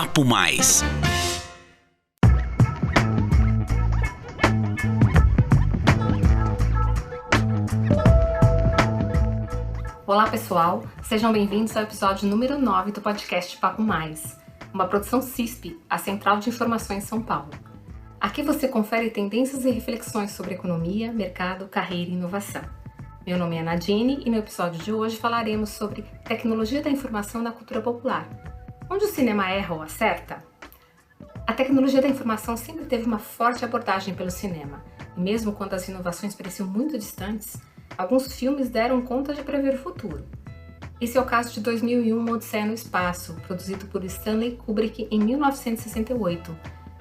Papo Mais. Olá pessoal, sejam bem-vindos ao episódio número 9 do podcast Papo Mais, uma produção CISP, a Central de Informações São Paulo. Aqui você confere tendências e reflexões sobre economia, mercado, carreira e inovação. Meu nome é Nadine e no episódio de hoje falaremos sobre tecnologia da informação na cultura popular. Onde o cinema erra ou acerta? A tecnologia da informação sempre teve uma forte abordagem pelo cinema, e mesmo quando as inovações pareciam muito distantes, alguns filmes deram conta de prever o futuro. Esse é o caso de 2001, Uma Odisseia no Espaço, produzido por Stanley Kubrick em 1968,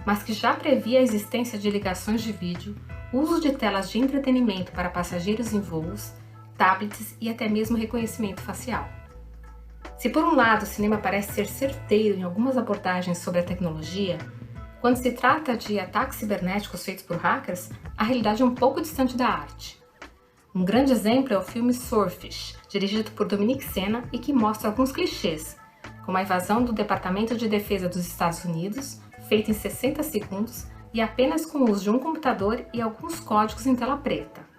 mas que já previa a existência de ligações de vídeo, uso de telas de entretenimento para passageiros em voos, tablets e até mesmo reconhecimento facial. Se por um lado o cinema parece ser certeiro em algumas abordagens sobre a tecnologia, quando se trata de ataques cibernéticos feitos por hackers, a realidade é um pouco distante da arte. Um grande exemplo é o filme Swordfish, dirigido por Dominique Sena e que mostra alguns clichês, como a invasão do Departamento de Defesa dos Estados Unidos, feita em 60 segundos e apenas com o uso de um computador e alguns códigos em tela preta.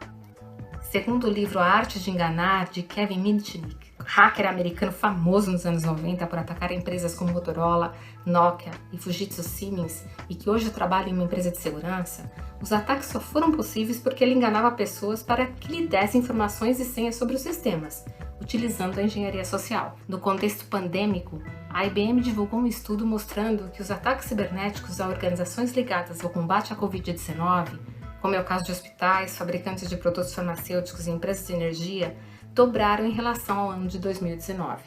Segundo o livro A Arte de Enganar, de Kevin Mitnick, hacker americano famoso nos anos 90 por atacar empresas como Motorola, Nokia e Fujitsu Siemens e que hoje trabalha em uma empresa de segurança, os ataques só foram possíveis porque ele enganava pessoas para que lhe dessem informações e senhas sobre os sistemas, utilizando a engenharia social. No contexto pandêmico, a IBM divulgou um estudo mostrando que os ataques cibernéticos a organizações ligadas ao combate à Covid-19, como é o caso de hospitais, fabricantes de produtos farmacêuticos e empresas de energia, dobraram em relação ao ano de 2019.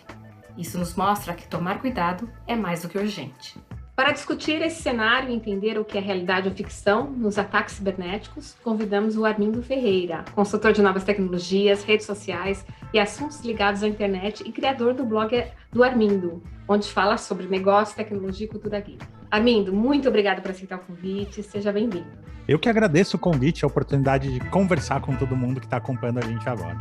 Isso nos mostra que tomar cuidado é mais do que urgente. Para discutir esse cenário e entender o que é realidade ou ficção nos ataques cibernéticos, convidamos o Armindo Ferreira, consultor de novas tecnologias, redes sociais e assuntos ligados à internet e criador do blog do Armindo, onde fala sobre negócio, tecnologia e cultura geek. Armindo, muito obrigado por aceitar o convite, seja bem-vindo. Eu que agradeço o convite, a oportunidade de conversar com todo mundo que está acompanhando a gente agora.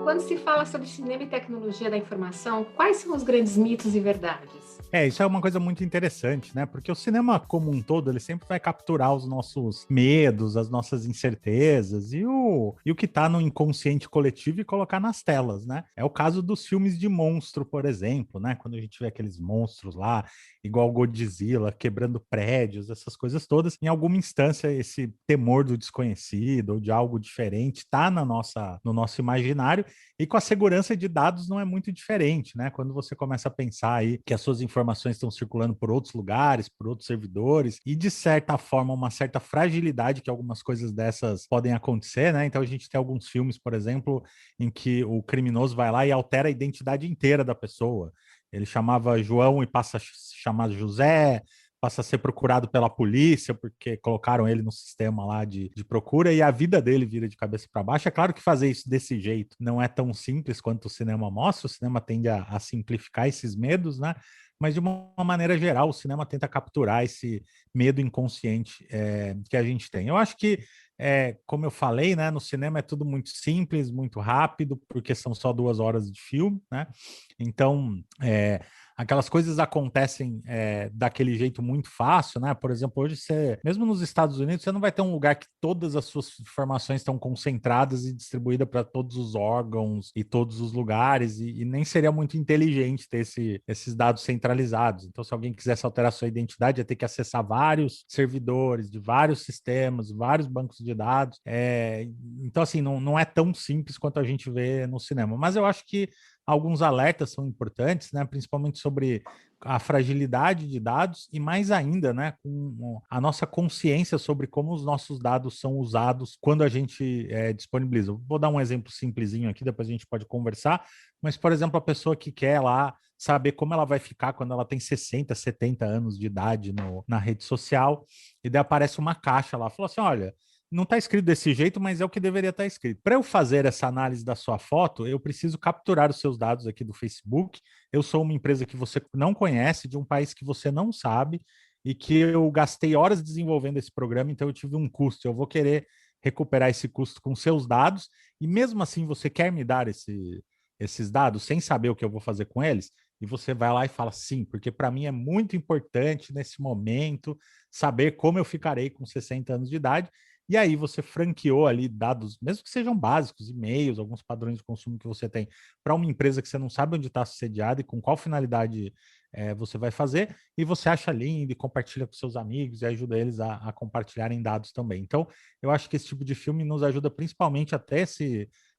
Quando se fala sobre cinema e tecnologia da informação, quais são os grandes mitos e verdades? Isso é uma coisa muito interessante, né? Porque o cinema como um todo, ele sempre vai capturar os nossos medos, as nossas incertezas e o que tá no inconsciente coletivo e colocar nas telas, né? É o caso dos filmes de monstro, por exemplo, né? Quando a gente vê aqueles monstros lá, igual Godzilla, quebrando prédios, essas coisas todas, em alguma instância esse temor do desconhecido ou de algo diferente tá no nosso imaginário, e com a segurança de dados não é muito diferente, né? Quando você começa a pensar aí que as suas informações estão circulando por outros lugares, por outros servidores, e de certa forma uma certa fragilidade que algumas coisas dessas podem acontecer, né? Então a gente tem alguns filmes, por exemplo, em que o criminoso vai lá e altera a identidade inteira da pessoa. Ele chamava João e passa a chamar José, passa a ser procurado pela polícia, porque colocaram ele no sistema lá de procura, e a vida dele vira de cabeça para baixo. É claro que fazer isso desse jeito não é tão simples quanto o cinema mostra, o cinema tende a simplificar esses medos, né? Mas de uma maneira geral, o cinema tenta capturar esse medo inconsciente que a gente tem. Eu acho que, como eu falei, né, no cinema é tudo muito simples, muito rápido, porque são só 2 horas de filme, né? Então, aquelas coisas acontecem daquele jeito muito fácil, né? Por exemplo, hoje mesmo nos Estados Unidos, você não vai ter um lugar que todas as suas informações estão concentradas e distribuídas para todos os órgãos e todos os lugares, e nem seria muito inteligente ter esses dados centralizados. Então, se alguém quisesse alterar sua identidade, ia ter que acessar vários servidores de vários sistemas, vários bancos de dados. Então, assim, não é tão simples quanto a gente vê no cinema. Mas eu acho que alguns alertas são importantes, né? Principalmente sobre a fragilidade de dados e mais ainda, né, com a nossa consciência sobre como os nossos dados são usados quando a gente disponibiliza. Vou dar um exemplo simplesinho aqui, depois a gente pode conversar, mas, por exemplo, a pessoa que quer lá saber como ela vai ficar quando ela tem 60, 70 anos de idade na rede social, e daí aparece uma caixa lá, falou assim, olha, não está escrito desse jeito, mas é o que deveria estar escrito. Para eu fazer essa análise da sua foto, eu preciso capturar os seus dados aqui do Facebook. Eu sou uma empresa que você não conhece, de um país que você não sabe, e que eu gastei horas desenvolvendo esse programa, então eu tive um custo. Eu vou querer recuperar esse custo com seus dados, e mesmo assim você quer me dar esses dados sem saber o que eu vou fazer com eles? E você vai lá e fala sim, porque para mim é muito importante nesse momento saber como eu ficarei com 60 anos de idade. E aí você franqueou ali dados, mesmo que sejam básicos, e-mails, alguns padrões de consumo que você tem, para uma empresa que você não sabe onde está sediada e com qual finalidade você vai fazer, e você acha lindo e compartilha com seus amigos e ajuda eles a compartilharem dados também. Então, eu acho que esse tipo de filme nos ajuda principalmente até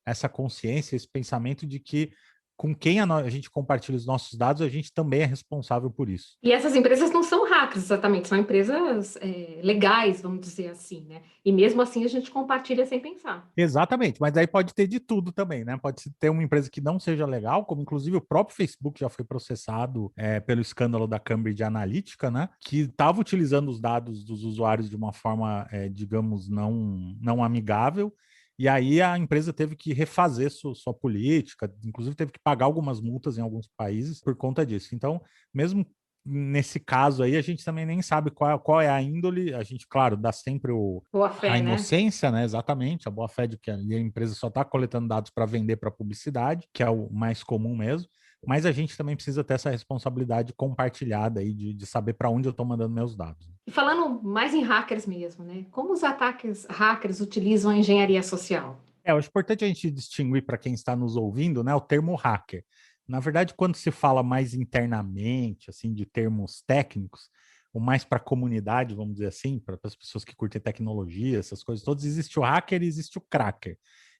essa consciência, esse pensamento de que com quem a gente compartilha os nossos dados, a gente também é responsável por isso. E essas empresas não são hackers exatamente, são empresas legais, vamos dizer assim, né? E mesmo assim a gente compartilha sem pensar. Exatamente, mas aí pode ter de tudo também, né? Pode ter uma empresa que não seja legal, como inclusive o próprio Facebook já foi processado pelo escândalo da Cambridge Analytica, né? Que estava utilizando os dados dos usuários de uma forma, digamos, não amigável. E aí a empresa teve que refazer sua política, inclusive teve que pagar algumas multas em alguns países por conta disso. Então, mesmo nesse caso aí, a gente também nem sabe qual é a índole. A gente, claro, dá sempre Boa a fé, né? inocência, né? Exatamente, a boa fé de que a empresa só está coletando dados para vender para publicidade, que é o mais comum mesmo. Mas a gente também precisa ter essa responsabilidade compartilhada aí de saber para onde eu estou mandando meus dados. E falando mais em hackers mesmo, né? Como os ataques hackers utilizam a engenharia social? Eu acho importante a gente distinguir para quem está nos ouvindo, né, o termo hacker. Na verdade, quando se fala mais internamente, assim, de termos técnicos, ou mais para a comunidade, vamos dizer assim, para as pessoas que curtem tecnologia, essas coisas todas, existe o hacker e existe o cracker.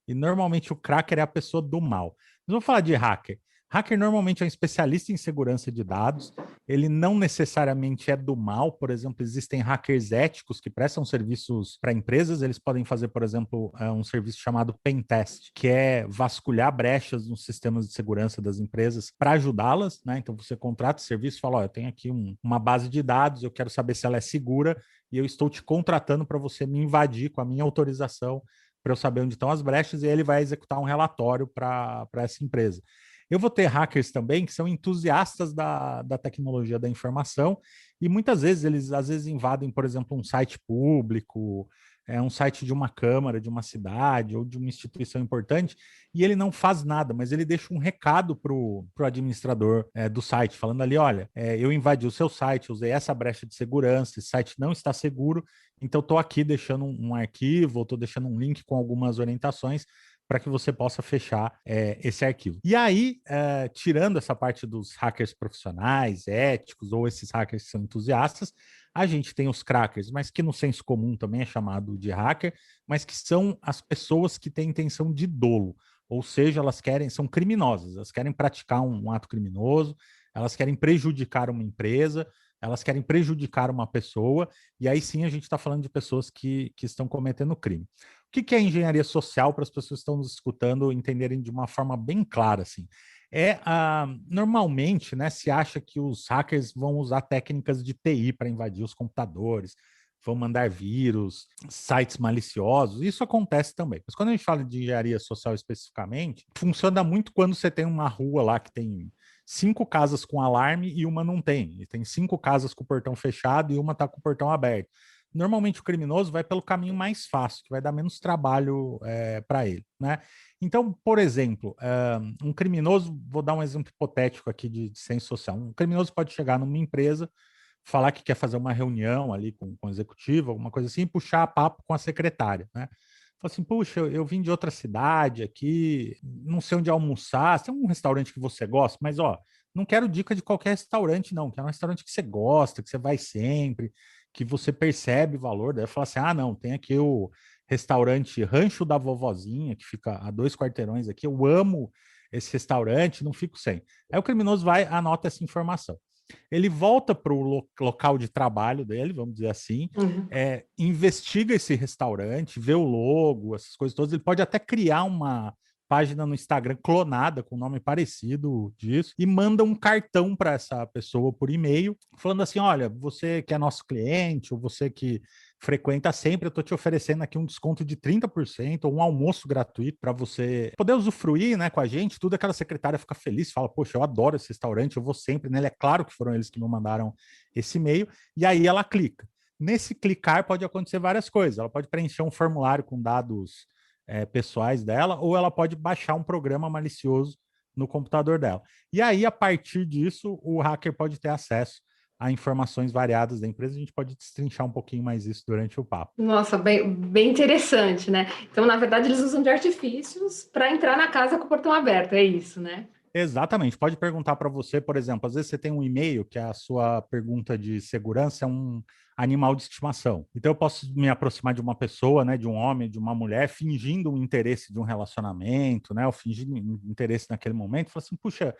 E normalmente o cracker é a pessoa do mal. Mas vamos falar de hacker. Hacker normalmente é um especialista em segurança de dados, ele não necessariamente é do mal. Por exemplo, existem hackers éticos que prestam serviços para empresas, eles podem fazer, por exemplo, um serviço chamado Pentest, que é vasculhar brechas nos sistemas de segurança das empresas para ajudá-las, né? Então você contrata o serviço e fala, ó, eu tenho aqui uma base de dados, eu quero saber se ela é segura e eu estou te contratando para você me invadir com a minha autorização para eu saber onde estão as brechas, e ele vai executar um relatório para essa empresa. Eu vou ter hackers também que são entusiastas da tecnologia da informação, e muitas vezes eles às vezes invadem, por exemplo, um site público, um site de uma câmara, de uma cidade ou de uma instituição importante, e ele não faz nada, mas ele deixa um recado para o administrador do site, falando ali, olha, eu invadi o seu site, usei essa brecha de segurança, esse site não está seguro, então estou aqui deixando um arquivo, estou deixando um link com algumas orientações para que você possa fechar esse arquivo. E aí, tirando essa parte dos hackers profissionais, éticos, ou esses hackers que são entusiastas, a gente tem os crackers, mas que no senso comum também é chamado de hacker, mas que são as pessoas que têm intenção de dolo, ou seja, elas são criminosas, elas querem praticar um ato criminoso, elas querem prejudicar uma empresa, elas querem prejudicar uma pessoa, e aí sim a gente está falando de pessoas que estão cometendo crime. O que é engenharia social para as pessoas que estão nos escutando entenderem de uma forma bem clara, assim? Normalmente, né, se acha que os hackers vão usar técnicas de TI para invadir os computadores, vão mandar vírus, sites maliciosos, isso acontece também. Mas quando a gente fala de engenharia social especificamente, funciona muito quando você tem uma rua lá que tem 5 casas com alarme e uma não tem. E tem 5 casas com o portão fechado e uma está com o portão aberto. Normalmente o criminoso vai pelo caminho mais fácil, que vai dar menos trabalho para ele, né? Então, por exemplo, um criminoso, vou dar um exemplo hipotético aqui de ciência social. Um criminoso pode chegar numa empresa, falar que quer fazer uma reunião ali com o executivo, alguma coisa assim, e puxar papo com a secretária, né? Fala assim, puxa, eu vim de outra cidade aqui, não sei onde almoçar, tem um restaurante que você gosta, mas ó, não quero dica de qualquer restaurante, não, quero um restaurante que você gosta, que você vai sempre, que você percebe valor. Daí fala assim, ah, não, tem aqui o restaurante Rancho da Vovozinha, que fica a 2 quarteirões aqui, eu amo esse restaurante, não fico sem. Aí o criminoso vai, anota essa informação. Ele volta para o local de trabalho dele, vamos dizer assim, Uhum. investiga esse restaurante, vê o logo, essas coisas todas. Ele pode até criar uma página no Instagram clonada, com nome parecido disso, e manda um cartão para essa pessoa por e-mail, falando assim: olha, você que é nosso cliente, ou você que frequenta sempre, eu estou te oferecendo aqui um desconto de 30%, ou um almoço gratuito para você poder usufruir, né, com a gente. Tudo aquela secretária fica feliz, fala: poxa, eu adoro esse restaurante, eu vou sempre nele. É claro que foram eles que me mandaram esse e-mail, e aí ela clica. Nesse clicar pode acontecer várias coisas. Ela pode preencher um formulário com dados pessoais dela, ou ela pode baixar um programa malicioso no computador dela. E aí, a partir disso, o hacker pode ter acesso a informações variadas da empresa. A gente pode destrinchar um pouquinho mais isso durante o papo. Nossa, bem interessante, né? Então, na verdade, eles usam de artifícios para entrar na casa com o portão aberto, é isso, né? Exatamente. Pode perguntar para você, por exemplo, às vezes você tem um e-mail que a sua pergunta de segurança é um animal de estimação. Então eu posso me aproximar de uma pessoa, né, de um homem, de uma mulher, fingindo um interesse de um relacionamento, né, ou fingindo um interesse naquele momento, e falar assim: puxa,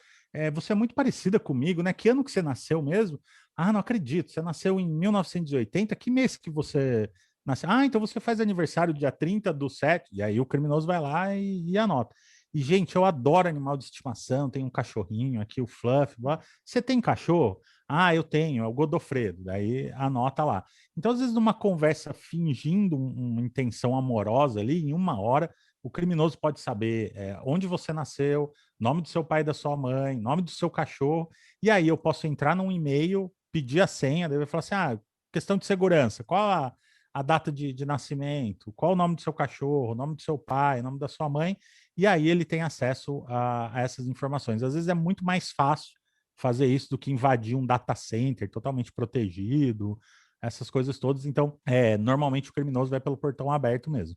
você é muito parecida comigo, né? Que ano que você nasceu mesmo? Ah, não acredito. Você nasceu em 1980. Que mês que você nasceu? Ah, então você faz aniversário dia 30/7. E aí o criminoso vai lá e anota. E, gente, eu adoro animal de estimação. Tem um cachorrinho aqui, o Fluff. Blá. Você tem cachorro? Ah, eu tenho, é o Godofredo. Daí anota lá. Então, às vezes, numa conversa fingindo uma intenção amorosa ali, em uma hora, o criminoso pode saber onde você nasceu, nome do seu pai e da sua mãe, nome do seu cachorro. E aí eu posso entrar num e-mail, pedir a senha, daí vai falar assim: ah, questão de segurança, qual a data de nascimento, qual o nome do seu cachorro, o nome do seu pai, o nome da sua mãe, e aí ele tem acesso a essas informações. Às vezes é muito mais fácil fazer isso do que invadir um data center totalmente protegido, essas coisas todas. Então, normalmente o criminoso vai pelo portão aberto mesmo.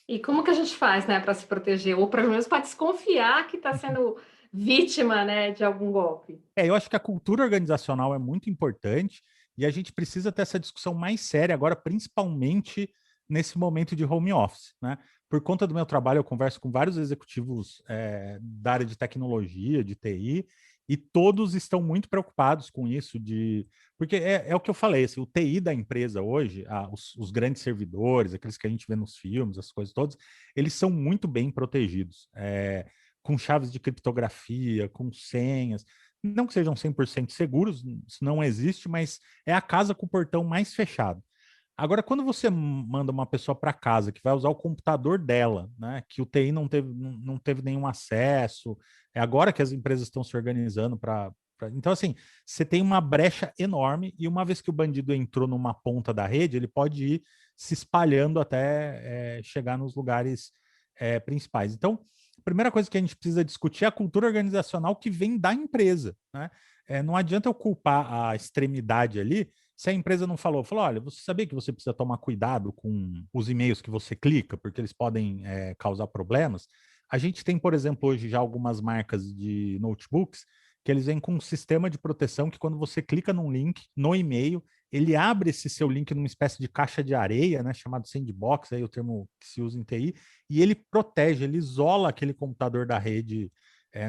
E como que a gente faz, né, para se proteger? Ou pelo menos para desconfiar que está sendo vítima, né, de algum golpe? Eu acho que a cultura organizacional é muito importante e a gente precisa ter essa discussão mais séria agora, principalmente nesse momento de home office, né? Por conta do meu trabalho, eu converso com vários executivos da área de tecnologia, de TI, e todos estão muito preocupados com isso, porque é o que eu falei, assim, o TI da empresa hoje, os grandes servidores, aqueles que a gente vê nos filmes, as coisas todas, eles são muito bem protegidos, com chaves de criptografia, com senhas. Não que sejam 100% seguros, isso não existe, mas é a casa com o portão mais fechado. Agora, quando você manda uma pessoa para casa que vai usar o computador dela, né, que o TI não teve nenhum acesso, é agora que as empresas estão se organizando para. Então, assim, você tem uma brecha enorme, e uma vez que o bandido entrou numa ponta da rede, ele pode ir se espalhando até chegar nos lugares principais. Então, a primeira coisa que a gente precisa discutir é a cultura organizacional que vem da empresa, né? Não adianta eu culpar a extremidade ali se a empresa não falou, olha, você sabia que você precisa tomar cuidado com os e-mails que você clica, porque eles podem causar problemas? A gente tem, por exemplo, hoje já algumas marcas de notebooks que eles vêm com um sistema de proteção que quando você clica num link no e-mail, ele abre esse seu link numa espécie de caixa de areia, né, chamado sandbox, aí é o termo que se usa em TI, e ele protege, ele isola aquele computador da rede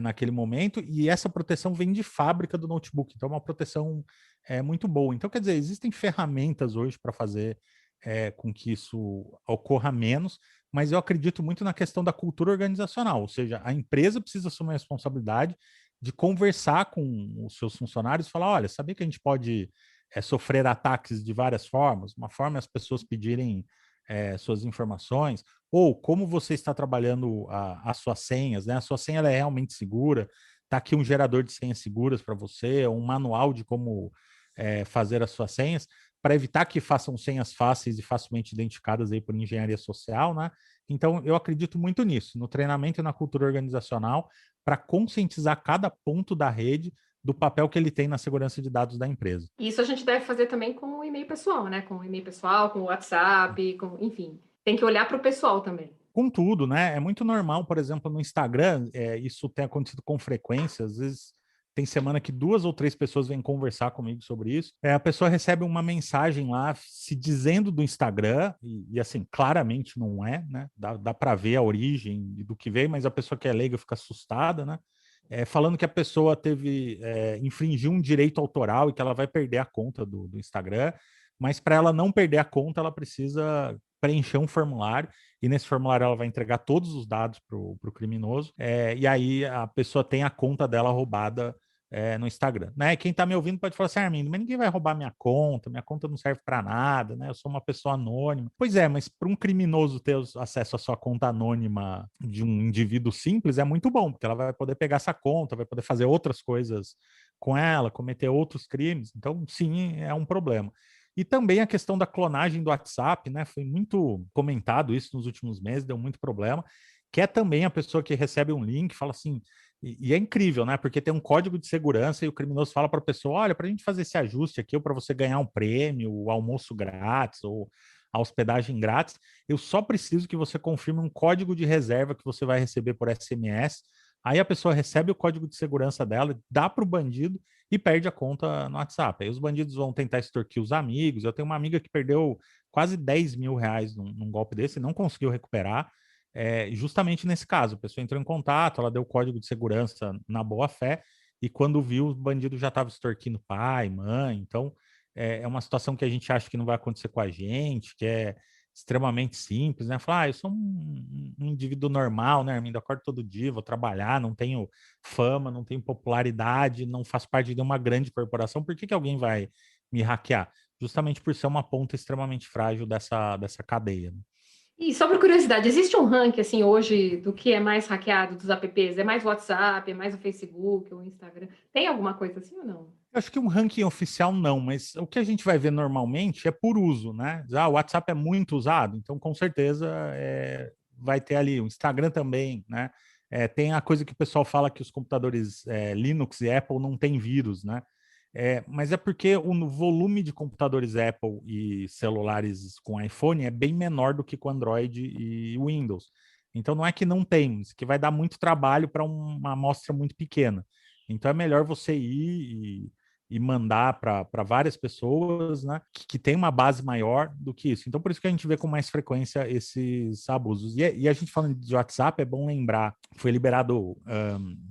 naquele momento, e essa proteção vem de fábrica do notebook, então é uma proteção muito boa. Então, quer dizer, existem ferramentas hoje para fazer com que isso ocorra menos, mas eu acredito muito na questão da cultura organizacional, ou seja, a empresa precisa assumir a responsabilidade de conversar com os seus funcionários e falar: olha, sabia que a gente pode sofrer ataques de várias formas? Uma forma é as pessoas pedirem suas informações, ou como você está trabalhando as suas senhas, né? A sua senha ela é realmente segura, está aqui um gerador de senhas seguras para você, um manual de como fazer as suas senhas, para evitar que façam senhas fáceis e facilmente identificadas aí por engenharia social, né? Então, eu acredito muito nisso, no treinamento e na cultura organizacional, para conscientizar cada ponto da rede do papel que ele tem na segurança de dados da empresa. Isso a gente deve fazer também com o e-mail pessoal, né? Com o e-mail pessoal, com o WhatsApp, enfim. Tem que olhar para o pessoal também. Com tudo, né? É muito normal, por exemplo, no Instagram, isso tem acontecido com frequência, às vezes tem semana que 2 ou 3 pessoas vêm conversar comigo sobre isso. A pessoa recebe uma mensagem lá se dizendo do Instagram, e assim, claramente não é, né? Dá para ver a origem do que veio, mas a pessoa que é leiga fica assustada, né? Falando que a pessoa infringiu um direito autoral e que ela vai perder a conta do Instagram, mas para ela não perder a conta, ela precisa preencher um formulário. e nesse formulário ela vai entregar todos os dados para o criminoso, e aí a pessoa tem a conta dela roubada no Instagram, né? Quem está me ouvindo pode falar assim, Armindo, mas ninguém vai roubar minha conta não serve para nada, né? Eu sou uma pessoa anônima. Pois é, mas para um criminoso ter acesso à sua conta anônima de um indivíduo simples é muito bom, porque ela vai poder pegar essa conta, vai poder fazer outras coisas com ela, cometer outros crimes. Então, sim, é um problema. E também a questão da clonagem do WhatsApp, né? Foi muito comentado isso nos últimos meses, deu muito problema, que é também a pessoa que recebe um link, fala assim, e é incrível, né? Porque tem um código de segurança e o criminoso fala para a pessoa: olha, para a gente fazer esse ajuste aqui, ou para você ganhar um prêmio, o almoço grátis, ou a hospedagem grátis, eu só preciso que você confirme um código de reserva que você vai receber por SMS. Aí a pessoa recebe o código de segurança dela, dá para o bandido e perde a conta no WhatsApp. Aí os bandidos vão tentar extorquir os amigos. Eu tenho uma amiga que perdeu quase 10 mil reais num golpe desse e não conseguiu recuperar. Justamente nesse caso, a pessoa entrou em contato, ela deu o código de segurança na boa fé, e quando viu, o bandido já estava extorquindo pai, mãe. Então, é uma situação que a gente acha que não vai acontecer com a gente, que é extremamente simples, né? Falar, eu sou um indivíduo normal, né, Armindo? Acordo todo dia, vou trabalhar, não tenho fama, não tenho popularidade, não faço parte de uma grande corporação, por que que alguém vai me hackear? Justamente por ser uma ponta extremamente frágil dessa cadeia, né? E só por curiosidade, existe um ranking assim hoje do que é mais hackeado dos apps? É mais o WhatsApp, é mais o Facebook, o Instagram? Tem alguma coisa assim ou não? Eu acho que um ranking oficial não, mas o que a gente vai ver normalmente é por uso, né? O WhatsApp é muito usado, então com certeza vai ter ali o Instagram também, né? Tem a coisa que o pessoal fala que os computadores Linux e Apple não têm vírus, né? Mas é porque o volume de computadores Apple e celulares com iPhone é bem menor do que com Android e Windows. Então não é que não tem, isso que vai dar muito trabalho para uma amostra muito pequena. Então é melhor você ir e mandar para várias pessoas, né, que tem uma base maior do que isso. Então, por isso que a gente vê com mais frequência esses abusos. E a gente falando de WhatsApp, é bom lembrar, foi liberado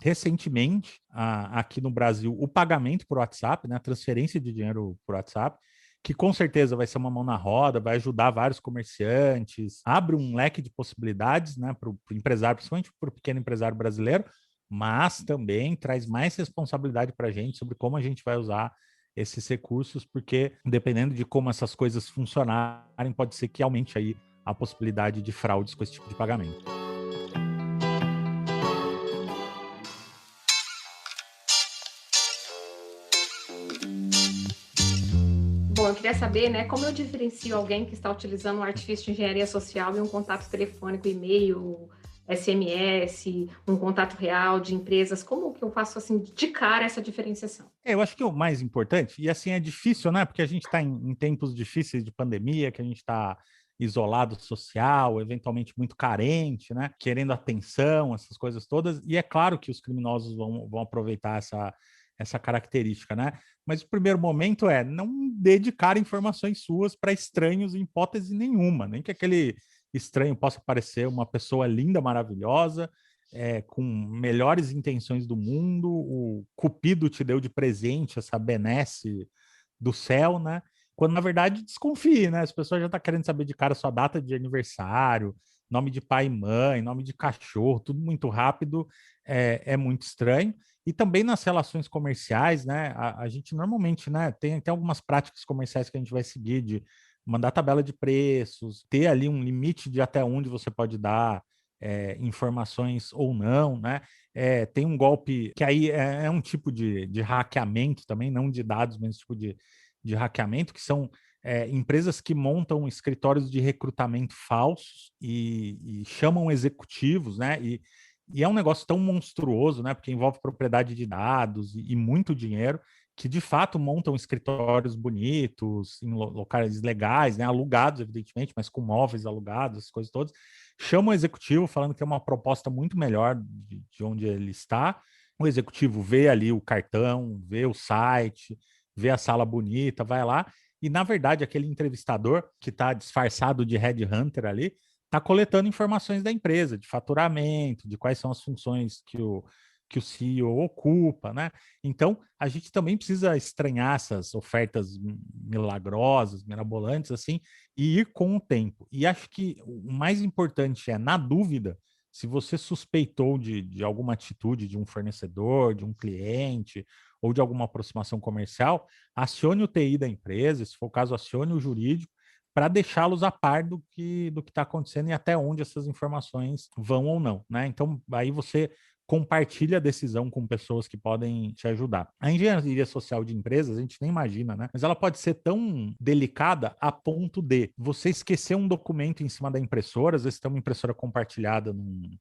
recentemente aqui no Brasil o pagamento por WhatsApp, né, a transferência de dinheiro por WhatsApp, que com certeza vai ser uma mão na roda, vai ajudar vários comerciantes, abre um leque de possibilidades, né, para o empresário, principalmente para o pequeno empresário brasileiro, mas também traz mais responsabilidade para a gente sobre como a gente vai usar esses recursos, porque dependendo de como essas coisas funcionarem, pode ser que aumente aí a possibilidade de fraudes com esse tipo de pagamento. Bom, eu queria saber, né, como eu diferencio alguém que está utilizando um artifício de engenharia social e um contato telefônico, e-mail, SMS, um contato real de empresas, como que eu faço, assim, de cara essa diferenciação? Eu acho que o mais importante, e assim é difícil, né? Porque a gente está em tempos difíceis de pandemia, que a gente está isolado social, eventualmente muito carente, né? Querendo atenção, essas coisas todas. E é claro que os criminosos vão aproveitar essa característica, né? Mas o primeiro momento é não dedicar informações suas para estranhos em hipótese nenhuma, nem que aquele estranho possa parecer uma pessoa linda, maravilhosa, com melhores intenções do mundo, o Cupido te deu de presente essa benesse do céu, né? Quando na verdade desconfie, né? As pessoas já estão querendo saber de cara sua data de aniversário, nome de pai e mãe, nome de cachorro, tudo muito rápido, é muito estranho. E também nas relações comerciais, né? A gente normalmente, né, tem algumas práticas comerciais que a gente vai seguir de mandar tabela de preços, ter ali um limite de até onde você pode dar informações ou não, né? Tem um golpe que aí é um tipo de hackeamento também, não de dados, mas tipo de hackeamento, que são empresas que montam escritórios de recrutamento falsos e chamam executivos, né? E é um negócio tão monstruoso, né? Porque envolve propriedade de dados e muito dinheiro, que de fato montam escritórios bonitos, em locais legais, né? Alugados, evidentemente, mas com móveis alugados, as coisas todas. Chama o executivo falando que é uma proposta muito melhor de onde ele está. O executivo vê ali o cartão, vê o site, vê a sala bonita, vai lá. E, na verdade, aquele entrevistador que está disfarçado de headhunter ali, está coletando informações da empresa, de faturamento, de quais são as funções que o CEO ocupa, né? Então, a gente também precisa estranhar essas ofertas milagrosas, mirabolantes, assim, e ir com o tempo. E acho que o mais importante é, na dúvida, se você suspeitou de alguma atitude de um fornecedor, de um cliente, ou de alguma aproximação comercial, acione o TI da empresa, se for o caso, acione o jurídico, para deixá-los a par do que está acontecendo e até onde essas informações vão ou não, né? Então, aí você compartilha a decisão com pessoas que podem te ajudar. A engenharia social de empresas, a gente nem imagina, né? Mas ela pode ser tão delicada a ponto de você esquecer um documento em cima da impressora, às vezes tem uma impressora compartilhada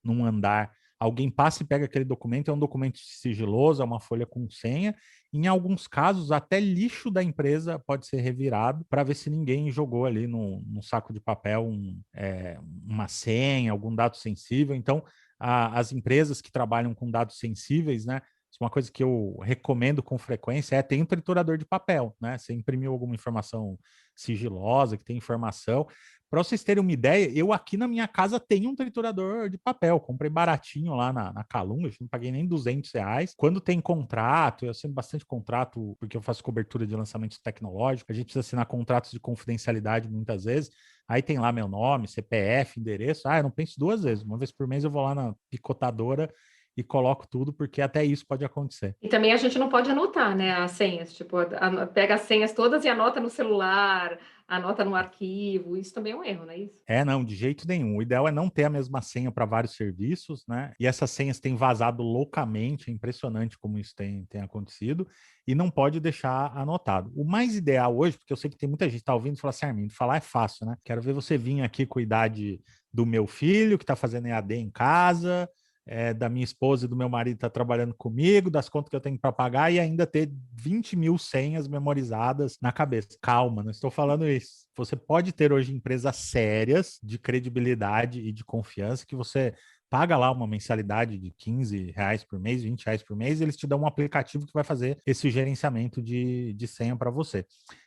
num andar, alguém passa e pega aquele documento, é um documento sigiloso, é uma folha com senha. Em alguns casos, até lixo da empresa pode ser revirado para ver se ninguém jogou ali no saco de papel uma senha, algum dado sensível. Então, as empresas que trabalham com dados sensíveis, né? Uma coisa que eu recomendo com frequência é ter um triturador de papel, né? Você imprimiu alguma informação sigilosa, que tem informação. Para vocês terem uma ideia, eu aqui na minha casa tenho um triturador de papel. Comprei baratinho lá na Calunga, não paguei nem R$ 200. Quando tem contrato, eu assino bastante contrato, porque eu faço cobertura de lançamentos tecnológicos, a gente precisa assinar contratos de confidencialidade muitas vezes. Aí tem lá meu nome, CPF, endereço. Eu não penso duas vezes. Uma vez por mês eu vou lá na picotadora e coloco tudo, porque até isso pode acontecer. E também a gente não pode anotar, né, as senhas, tipo, pega as senhas todas e anota no celular, anota no arquivo, isso também é um erro, não é isso? Não, de jeito nenhum. O ideal é não ter a mesma senha para vários serviços, né? E essas senhas têm vazado loucamente, é impressionante como isso tem acontecido, e não pode deixar anotado. O mais ideal hoje, porque eu sei que tem muita gente que está ouvindo e fala assim, Armindo, falar é fácil, né? Quero ver você vir aqui cuidar do meu filho, que está fazendo EAD em casa, da minha esposa e do meu marido tá trabalhando comigo, das contas que eu tenho para pagar e ainda ter 20 mil senhas memorizadas na cabeça. Calma, não estou falando isso. Você pode ter hoje empresas sérias de credibilidade e de confiança que você paga lá uma mensalidade de R$ 15 por mês, R$ 20 por mês, e eles te dão um aplicativo que vai fazer esse gerenciamento de senha para você.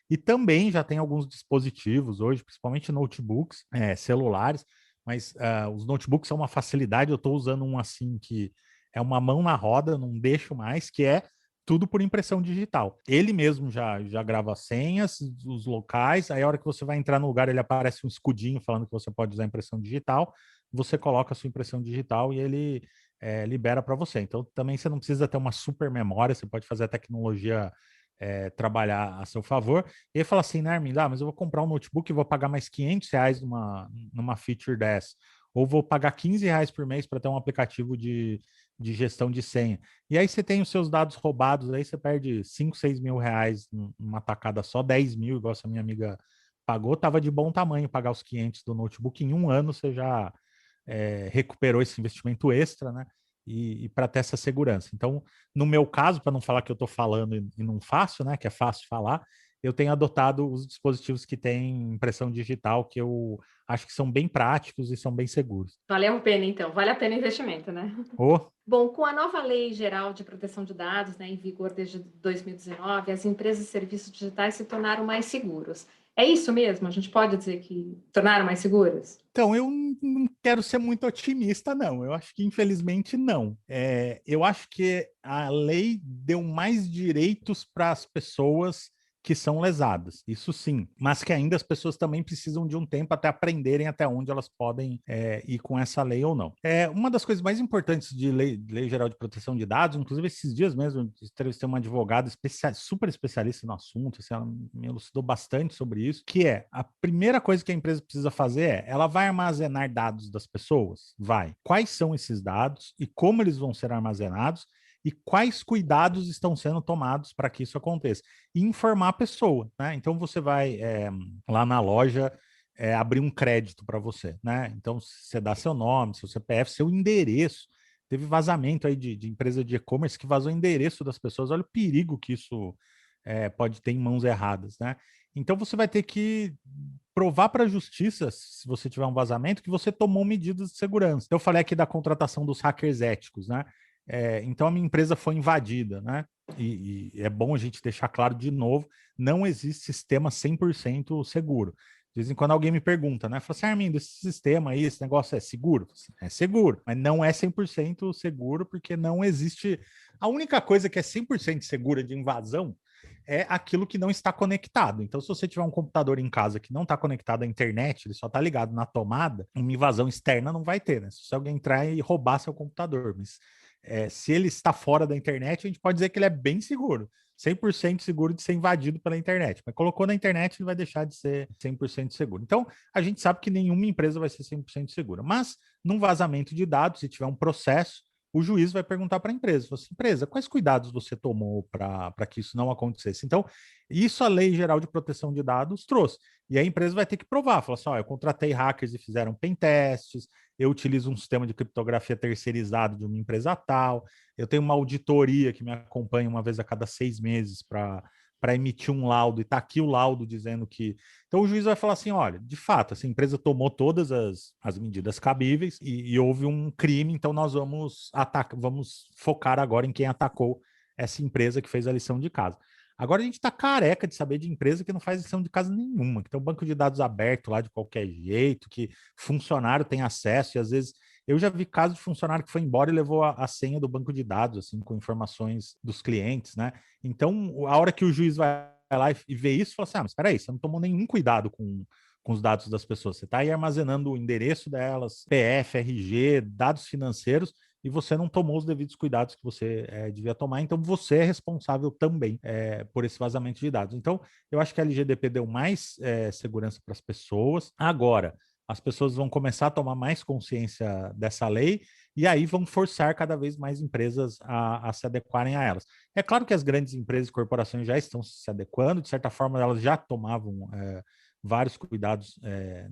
E também já tem alguns dispositivos hoje, principalmente notebooks, celulares, mas os notebooks são uma facilidade. Eu estou usando um assim que é uma mão na roda, não deixo mais, que é tudo por impressão digital. Ele mesmo já grava as senhas, os locais, aí a hora que você vai entrar no lugar, ele aparece um escudinho falando que você pode usar impressão digital, você coloca a sua impressão digital e ele libera para você. Então também você não precisa ter uma super memória, você pode fazer a tecnologia trabalhar a seu favor. E aí fala assim, né, Armin, mas eu vou comprar um notebook e vou pagar mais R$ 500 numa feature dessa. Ou vou pagar R$ 15 por mês para ter um aplicativo de gestão de senha. E aí você tem os seus dados roubados, aí você perde 5, 6 mil reais numa tacada só, 10 mil, igual essa minha amiga pagou, estava de bom tamanho pagar os 500 do notebook. Em um ano você já recuperou esse investimento extra, né? E para ter essa segurança. Então, no meu caso, para não falar que eu estou falando e não faço, né? Que é fácil falar, eu tenho adotado os dispositivos que têm impressão digital, que eu acho que são bem práticos e são bem seguros. Valeu a pena, então, vale a pena o investimento, né? Oh, Bom, com a nova Lei Geral de Proteção de Dados, né, em vigor desde 2019, as empresas e serviços digitais se tornaram mais seguros. É isso mesmo? A gente pode dizer que tornaram mais seguras? então, eu não quero ser muito otimista, não. Eu acho que, infelizmente, não. Eu acho que a lei deu mais direitos para as pessoas que são lesadas, isso sim, mas que ainda as pessoas também precisam de um tempo até aprenderem até onde elas podem ir com essa lei ou não. Uma das coisas mais importantes de lei Geral de Proteção de Dados, inclusive esses dias mesmo, eu entrevistei uma advogada super especialista no assunto, assim, ela me elucidou bastante sobre isso, que a primeira coisa que a empresa precisa fazer ela vai armazenar dados das pessoas? Vai. Quais são esses dados e como eles vão ser armazenados? E quais cuidados estão sendo tomados para que isso aconteça. E informar a pessoa, né? Então você vai lá na loja abrir um crédito para você, né? Então você dá seu nome, seu CPF, seu endereço. Teve vazamento aí de empresa de e-commerce que vazou o endereço das pessoas. Olha o perigo que isso pode ter em mãos erradas, né? Então você vai ter que provar para a justiça, se você tiver um vazamento, que você tomou medidas de segurança. Eu falei aqui da contratação dos hackers éticos, né? Então a minha empresa foi invadida, né? E é bom a gente deixar claro de novo, não existe sistema 100% seguro. De vez em quando alguém me pergunta, né? Fala assim, Armindo, esse sistema aí, esse negócio é seguro? É seguro, mas não é 100% seguro porque não existe... A única coisa que é 100% segura de invasão é aquilo que não está conectado. Então, se você tiver um computador em casa que não está conectado à internet, ele só está ligado na tomada, uma invasão externa não vai ter, né? Se alguém entrar e roubar seu computador, mas se ele está fora da internet, a gente pode dizer que ele é bem seguro. 100% seguro de ser invadido pela internet. Mas colocou na internet, ele vai deixar de ser 100% seguro. Então, a gente sabe que nenhuma empresa vai ser 100% segura. Mas, num vazamento de dados, se tiver um processo, o juiz vai perguntar para a empresa, assim, empresa, quais cuidados você tomou para que isso não acontecesse? Então, isso a Lei Geral de Proteção de Dados trouxe. E a empresa vai ter que provar, falar assim, eu contratei hackers e fizeram pentestes, eu utilizo um sistema de criptografia terceirizado de uma empresa tal, eu tenho uma auditoria que me acompanha uma vez a cada 6 meses para emitir um laudo, e está aqui o laudo dizendo que... Então o juiz vai falar assim, olha, de fato, essa empresa tomou todas as medidas cabíveis e houve um crime, então nós vamos focar agora em quem atacou essa empresa que fez a lição de casa. Agora a gente está careca de saber de empresa que não faz lição de casa nenhuma, que tem um banco de dados aberto lá de qualquer jeito, que funcionário tem acesso, e às vezes eu já vi casos de funcionário que foi embora e levou a senha do banco de dados, assim, com informações dos clientes, né? Então, a hora que o juiz vai lá e vê isso, fala assim, mas espera aí, você não tomou nenhum cuidado com os dados das pessoas, você está aí armazenando o endereço delas, PF, RG, dados financeiros, e você não tomou os devidos cuidados que você devia tomar, então você é responsável também por esse vazamento de dados. Então, eu acho que a LGDP deu mais segurança para as pessoas. Agora, as pessoas vão começar a tomar mais consciência dessa lei e aí vão forçar cada vez mais empresas a se adequarem a elas. É claro que as grandes empresas e corporações já estão se adequando, de certa forma elas já tomavam vários cuidados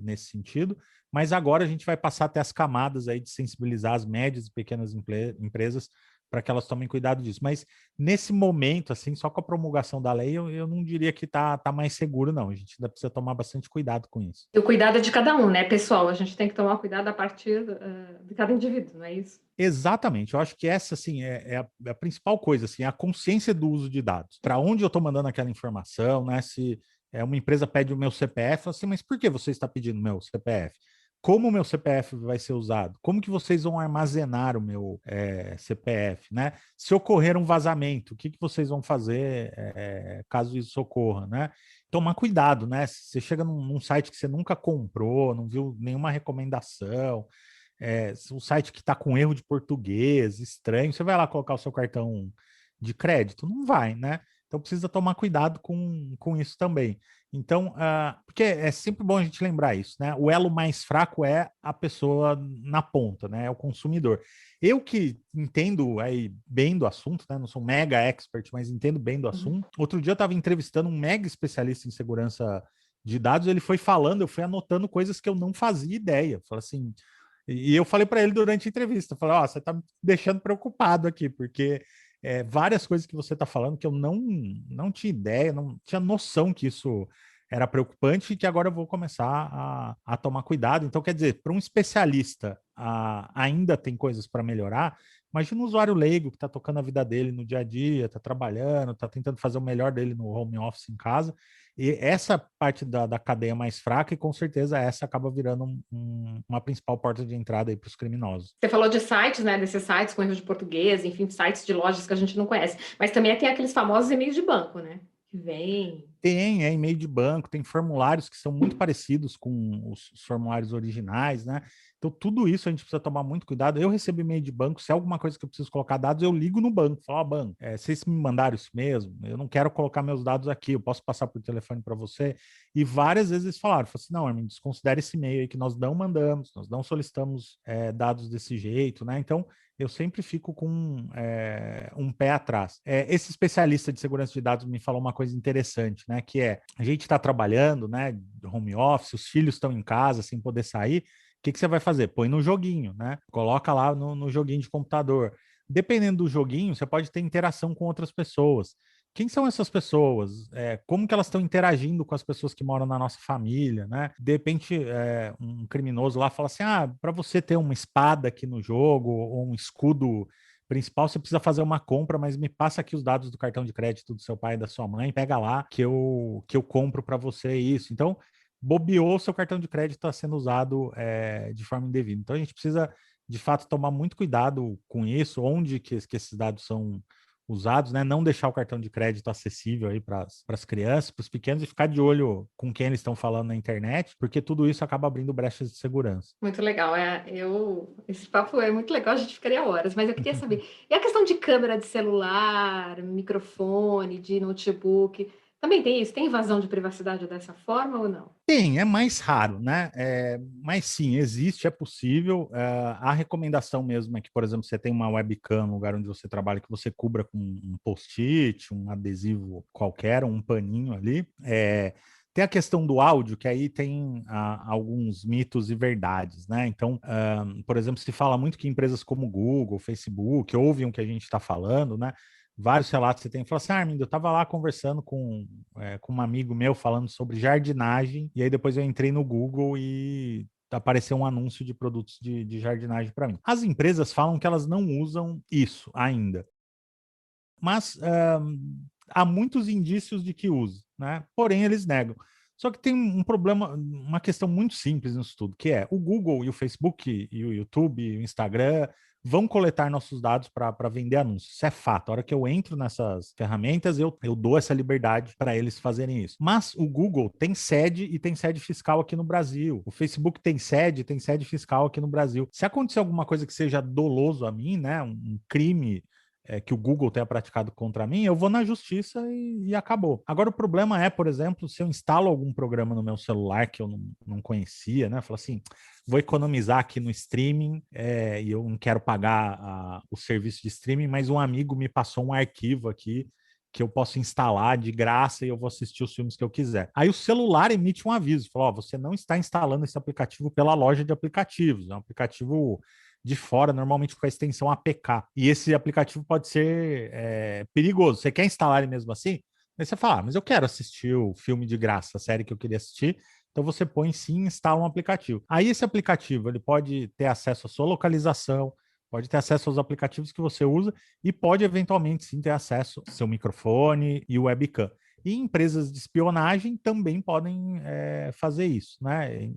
nesse sentido, mas agora a gente vai passar até as camadas aí de sensibilizar as médias e pequenas empresas para que elas tomem cuidado disso. Mas nesse momento, assim, só com a promulgação da lei, eu não diria que tá mais seguro, não. A gente ainda precisa tomar bastante cuidado com isso. E o cuidado é de cada um, né, pessoal? A gente tem que tomar cuidado a partir de cada indivíduo, não é isso? Exatamente, eu acho que essa assim é a principal coisa, assim, a consciência do uso de dados. Para onde eu estou mandando aquela informação, né? Se uma empresa pede o meu CPF, assim, mas por que você está pedindo o meu CPF? Como o meu CPF vai ser usado? Como que vocês vão armazenar o meu CPF, né? Se ocorrer um vazamento, o que vocês vão fazer caso isso ocorra, né? Tomar cuidado, né? Se você chega num site que você nunca comprou, não viu nenhuma recomendação, um site que está com erro de português, estranho, você vai lá colocar o seu cartão de crédito? Não vai, né? Então precisa tomar cuidado com isso também. Então, porque é sempre bom a gente lembrar isso, né? O elo mais fraco é a pessoa na ponta, né? É o consumidor. Eu que entendo aí bem do assunto, né? Não sou mega expert, mas entendo bem do assunto. Outro dia eu estava entrevistando um mega especialista em segurança de dados, ele foi falando, eu fui anotando coisas que eu não fazia ideia. Falei assim, e eu falei para ele durante a entrevista, falei, você está me deixando preocupado aqui, porque várias coisas que você está falando que eu não tinha ideia, não tinha noção que isso era preocupante e que agora eu vou começar a tomar cuidado. Então, quer dizer, para um especialista ainda tem coisas para melhorar. Imagina um usuário leigo que está tocando a vida dele no dia a dia, está trabalhando, está tentando fazer o melhor dele no home office em casa. E essa parte da cadeia mais fraca, e com certeza essa acaba virando uma principal porta de entrada para os criminosos. Você falou de sites, né? Desses sites com erro de português, enfim, sites de lojas que a gente não conhece. Mas também tem aqueles famosos e-mails de banco, né? Que vem. Tem e-mail de banco, tem formulários que são muito parecidos com os formulários originais, né? Então, tudo isso a gente precisa tomar muito cuidado. Eu recebo e-mail de banco, se é alguma coisa que eu preciso colocar dados, eu ligo no banco, falo, banco, vocês me mandaram isso mesmo? Eu não quero colocar meus dados aqui, eu posso passar por telefone para você? E várias vezes eles falaram assim, não, Armin, desconsidere esse e-mail aí que nós não mandamos, nós não solicitamos dados desse jeito, né? Então, eu sempre fico com um pé atrás. Esse especialista de segurança de dados me falou uma coisa interessante, né? Que a gente está trabalhando, né? Home office, os filhos estão em casa sem poder sair. O que você vai fazer? Põe no joguinho, né? Coloca lá no joguinho de computador. Dependendo do joguinho, você pode ter interação com outras pessoas. Quem são essas pessoas? Como que elas estão interagindo com as pessoas que moram na nossa família, né? De repente, um criminoso lá fala assim, para você ter uma espada aqui no jogo, ou um escudo principal, você precisa fazer uma compra, mas me passa aqui os dados do cartão de crédito do seu pai e da sua mãe, pega lá que eu compro para você isso. Então, bobeou, seu cartão de crédito está sendo usado de forma indevida. Então a gente precisa, de fato, tomar muito cuidado com isso, onde que esses dados são usados, né? Não deixar o cartão de crédito acessível aí para as crianças, para os pequenos, e ficar de olho com quem eles estão falando na internet, porque tudo isso acaba abrindo brechas de segurança. Muito legal. Esse papo é muito legal, a gente ficaria horas, mas eu queria saber, e a questão de câmera de celular, microfone, de notebook, também tem isso? Tem invasão de privacidade dessa forma ou não? Tem, é mais raro, né? Mas sim, existe, é possível. A recomendação mesmo é que, por exemplo, você tem uma webcam no lugar onde você trabalha, que você cubra com um post-it, um adesivo qualquer, um paninho ali. Tem a questão do áudio, que aí tem alguns mitos e verdades, né? Então, por exemplo, se fala muito que empresas como Google, Facebook, ouvem o que a gente está falando, né? Vários relatos você tem. Fala assim, Armindo, eu estava lá conversando com um amigo meu falando sobre jardinagem, e aí depois eu entrei no Google e apareceu um anúncio de produtos de jardinagem para mim. As empresas falam que elas não usam isso ainda, mas há muitos indícios de que use, né? Porém, eles negam. Só que tem um problema, uma questão muito simples nisso tudo, que é o Google e o Facebook e o YouTube e o Instagram vão coletar nossos dados para vender anúncios. Isso é fato. A hora que eu entro nessas ferramentas, eu dou essa liberdade para eles fazerem isso. Mas o Google tem sede e tem sede fiscal aqui no Brasil. O Facebook tem sede fiscal aqui no Brasil. Se acontecer alguma coisa que seja doloso a mim, né, um crime que o Google tenha praticado contra mim, eu vou na justiça e acabou. Agora, o problema é, por exemplo, se eu instalo algum programa no meu celular que eu não conhecia, né? Falo assim, vou economizar aqui no streaming e eu não quero pagar o serviço de streaming, mas um amigo me passou um arquivo aqui que eu posso instalar de graça e eu vou assistir os filmes que eu quiser. Aí o celular emite um aviso, fala, ó, você não está instalando esse aplicativo pela loja de aplicativos, é um aplicativo de fora, normalmente com a extensão APK. E esse aplicativo pode ser perigoso. Você quer instalar ele mesmo assim? Aí você fala, mas eu quero assistir o filme de graça, a série que eu queria assistir. Então você põe sim e instala um aplicativo. Aí esse aplicativo ele pode ter acesso à sua localização, pode ter acesso aos aplicativos que você usa e pode eventualmente sim ter acesso ao seu microfone e webcam. E empresas de espionagem também podem fazer isso, né?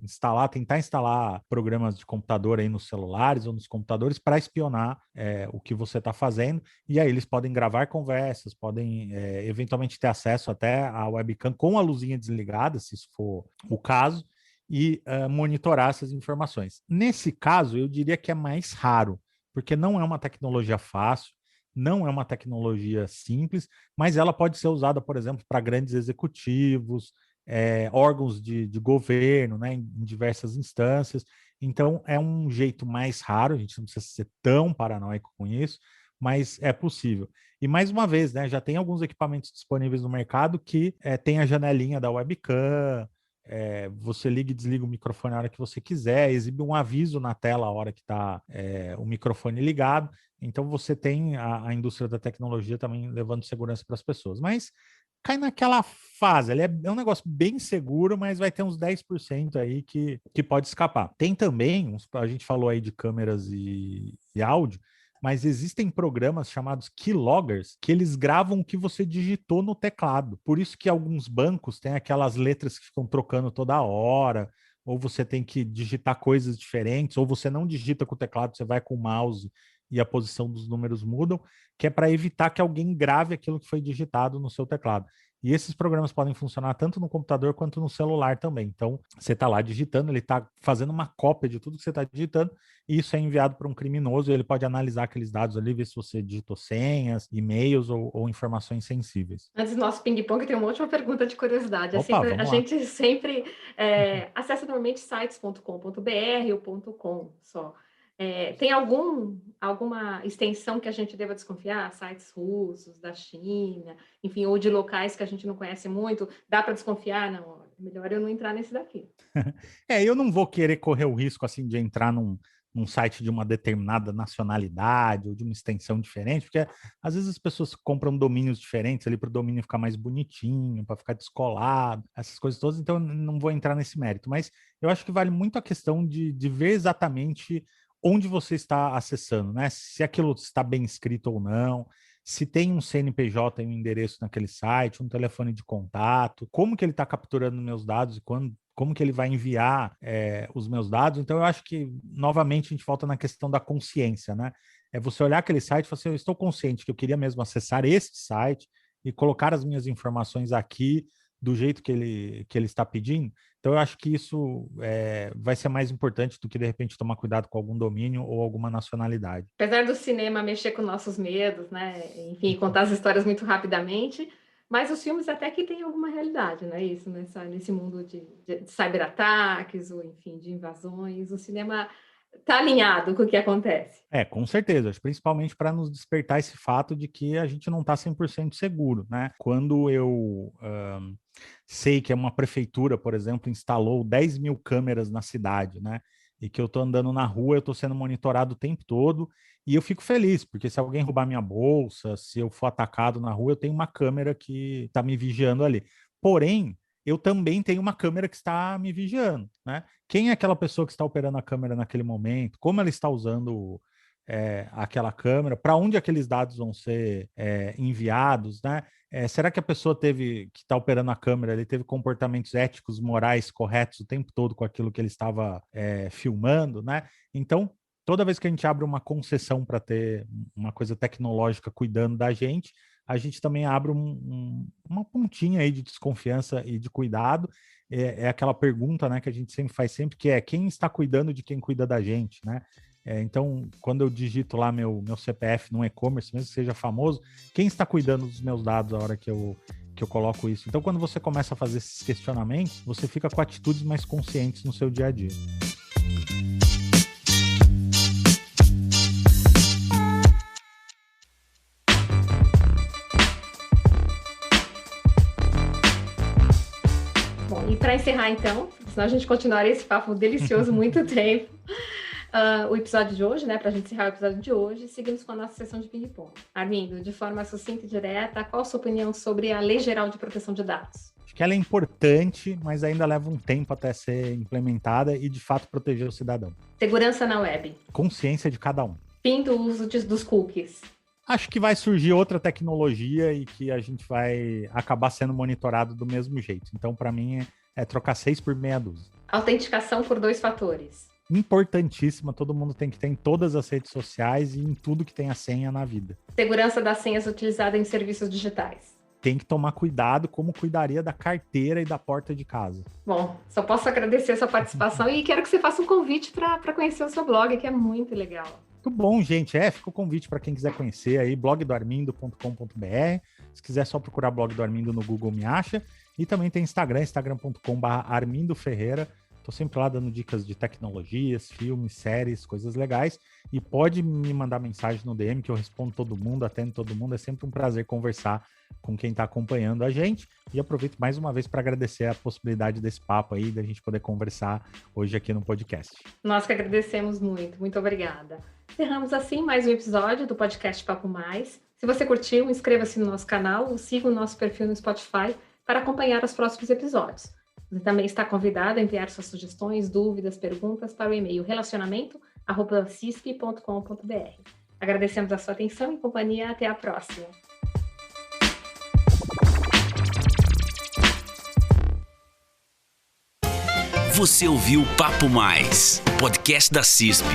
Tentar instalar programas de computador aí nos celulares ou nos computadores para espionar o que você está fazendo. E aí eles podem gravar conversas, podem eventualmente ter acesso até à webcam com a luzinha desligada, se isso for o caso, e monitorar essas informações. Nesse caso, eu diria que é mais raro, porque não é uma tecnologia fácil, não é uma tecnologia simples, mas ela pode ser usada, por exemplo, para grandes executivos, órgãos de governo, né, em diversas instâncias. Então, é um jeito mais raro, a gente não precisa ser tão paranoico com isso, mas é possível. E mais uma vez, né, já tem alguns equipamentos disponíveis no mercado que tem a janelinha da webcam, você liga e desliga o microfone a hora que você quiser, exibe um aviso na tela a hora que está o microfone ligado. Então você tem a indústria da tecnologia também levando segurança para as pessoas. Mas cai naquela fase, ele é um negócio bem seguro, mas vai ter uns 10% aí que pode escapar. Tem também, a gente falou aí de câmeras e áudio, mas existem programas chamados keyloggers que eles gravam o que você digitou no teclado. Por isso que alguns bancos têm aquelas letras que ficam trocando toda hora, ou você tem que digitar coisas diferentes, ou você não digita com o teclado, você vai com o mouse e a posição dos números mudam, que é para evitar que alguém grave aquilo que foi digitado no seu teclado. E esses programas podem funcionar tanto no computador quanto no celular também. Então, você está lá digitando, ele está fazendo uma cópia de tudo que você está digitando, e isso é enviado para um criminoso, e ele pode analisar aqueles dados ali, ver se você digitou senhas, e-mails ou informações sensíveis. Antes do nosso ping-pong, tem uma última pergunta de curiosidade. Opa, A vamos lá. gente sempre acessa normalmente sites.com.br ou .com só. Tem alguma extensão que a gente deva desconfiar? Sites russos, da China, enfim, ou de locais que a gente não conhece muito? Dá para desconfiar? Não, é melhor eu não entrar nesse daqui. Eu não vou querer correr o risco assim de entrar num site de uma determinada nacionalidade ou de uma extensão diferente, porque às vezes as pessoas compram domínios diferentes ali para o domínio ficar mais bonitinho, para ficar descolado, essas coisas todas, então eu não vou entrar nesse mérito, mas eu acho que vale muito a questão de ver exatamente onde você está acessando, né? Se aquilo está bem escrito ou não, se tem um CNPJ e um endereço naquele site, um telefone de contato, como que ele está capturando meus dados e como que ele vai enviar os meus dados. Então, eu acho que, novamente, a gente volta na questão da consciência, né? É você olhar aquele site e falar assim, eu estou consciente que eu queria mesmo acessar este site e colocar as minhas informações aqui do jeito que ele está pedindo. Então, eu acho que isso vai ser mais importante do que, de repente, tomar cuidado com algum domínio ou alguma nacionalidade. Apesar do cinema mexer com nossos medos, né? Enfim, contar as histórias muito rapidamente, mas os filmes até que têm alguma realidade, não é isso? Nesse mundo de cyberataques, ou enfim, de invasões, o cinema está alinhado com o que acontece. Com certeza, principalmente para nos despertar esse fato de que a gente não está 100% seguro, né? Quando eu sei que uma prefeitura, por exemplo, instalou 10 mil câmeras na cidade, né? E que eu estou andando na rua, eu estou sendo monitorado o tempo todo, e eu fico feliz, porque se alguém roubar minha bolsa, se eu for atacado na rua, eu tenho uma câmera que está me vigiando ali. Porém, eu também tenho uma câmera que está me vigiando, né? Quem é aquela pessoa que está operando a câmera naquele momento? Como ela está usando aquela câmera? Para onde aqueles dados vão ser enviados, né? Será que a pessoa que está operando a câmera, ele teve comportamentos éticos, morais corretos o tempo todo com aquilo que ele estava filmando, né? Então, toda vez que a gente abre uma concessão para ter uma coisa tecnológica cuidando da gente, a gente também abre uma pontinha aí de desconfiança e de cuidado. É aquela pergunta, né, que a gente sempre faz que é quem está cuidando de quem cuida da gente, né? Então, quando eu digito lá meu CPF num e-commerce, mesmo que seja famoso, quem está cuidando dos meus dados a hora que eu coloco isso? Então, quando você começa a fazer esses questionamentos, você fica com atitudes mais conscientes no seu dia a dia. Bom, e para encerrar então, senão a gente continuaria esse papo delicioso muito tempo, o episódio de hoje, né, para a gente encerrar o episódio de hoje, seguimos com a nossa sessão de ping-pong. Armindo, de forma sucinta e direta, qual a sua opinião sobre a Lei Geral de Proteção de Dados? Acho que ela é importante, mas ainda leva um tempo até ser implementada e, de fato, proteger o cidadão. Segurança na web. Consciência de cada um. Fim do uso dos cookies. Acho que vai surgir outra tecnologia e que a gente vai acabar sendo monitorado do mesmo jeito. Então, para mim, é trocar 6 por meia dúzia. Autenticação por 2 fatores. Importantíssima, todo mundo tem que ter em todas as redes sociais e em tudo que tem a senha na vida. Segurança das senhas utilizadas em serviços digitais. Tem que tomar cuidado como cuidaria da carteira e da porta de casa. Bom, só posso agradecer a sua participação e quero que você faça um convite para conhecer o seu blog, que é muito legal. Muito bom, gente. Fica o convite para quem quiser conhecer aí, blogdoarmindo.com.br. Se quiser só procurar blog do Armindo no Google, me acha. E também tem Instagram, instagram.com/armindoferreira. Tô sempre lá dando dicas de tecnologias, filmes, séries, coisas legais. E pode me mandar mensagem no DM que eu respondo todo mundo, atendo todo mundo. É sempre um prazer conversar com quem está acompanhando a gente. E aproveito mais uma vez para agradecer a possibilidade desse papo aí, da gente poder conversar hoje aqui no podcast. Nós que agradecemos muito. Muito obrigada. Encerramos assim mais um episódio do podcast Papo Mais. Se você curtiu, inscreva-se no nosso canal ou siga o nosso perfil no Spotify para acompanhar os próximos episódios. Você também está convidado a enviar suas sugestões, dúvidas, perguntas para o e-mail relacionamento@cisp.com.br. Agradecemos a sua atenção e companhia. Até a próxima. Você ouviu Papo Mais, podcast da CISP.